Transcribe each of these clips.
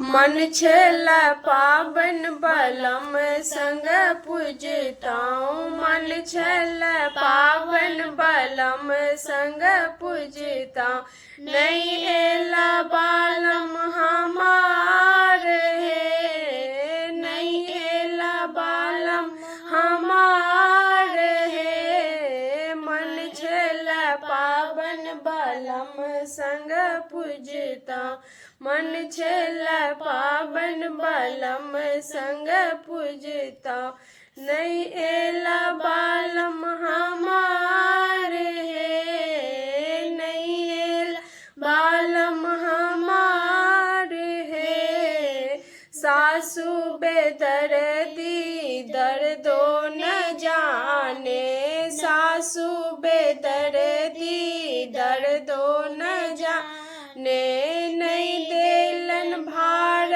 मन छेल पावन बलम संग पूजताऊं। मन छेल पावन बलम संग पूजताऊं। नहीं एला बालम हमार है, नहीं एला बालम हमार है। मन छेल पावन बलम संग पूजताऊं। मन छेल पावन बलम संग पूजताऊं। नहीं एला बालम हमार है, नहीं एला बालम हमार है। सासू बेदर्दी दर्दो न जाने, सासू बेदर्दी दर्दो न जाने। नहीं देलन भार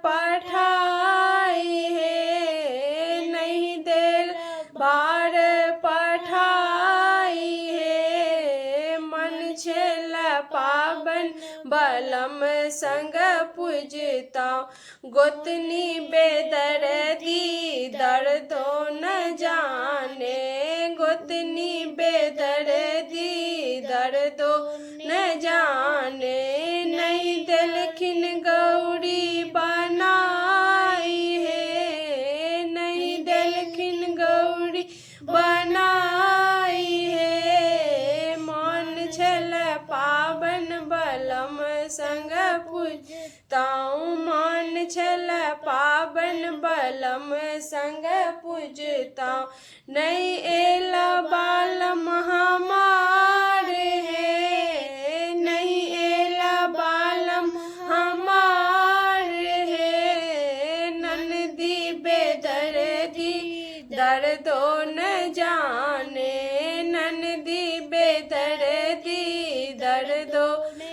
पठाई है, नहीं देल भार पठाई है। मन छेल पावन बलम संग पूजताऊं। गोतनी बेदर्दी दर्दो न जाने, गोतनी बेदर्दी दर्दो न जाने। नहीं देलखिन गौरी बनाई है, नहीं देलखिन गौरी बनाई है। मन छेल पावन बलम संग पूजताऊं। मन छेल पावन बलम संग पूजताऊं। नहीं एला बालम हमार है, नहीं एला बालम हमार है। ननदी बेदर्दी दर्दो न जाने, ननदी बेदर्दी दर्दो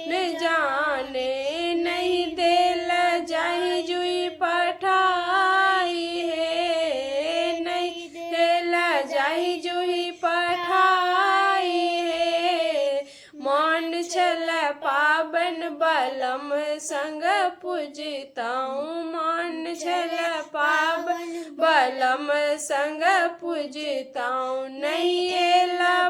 न जाने। नहीं देल जाहि जुई पठाई है, नहीं देल जाहि जुई पठाई है। मन छेल पावन बलम संग पूजताऊं। मन छेल पावन बलम संग पूजताऊं। नहीं एला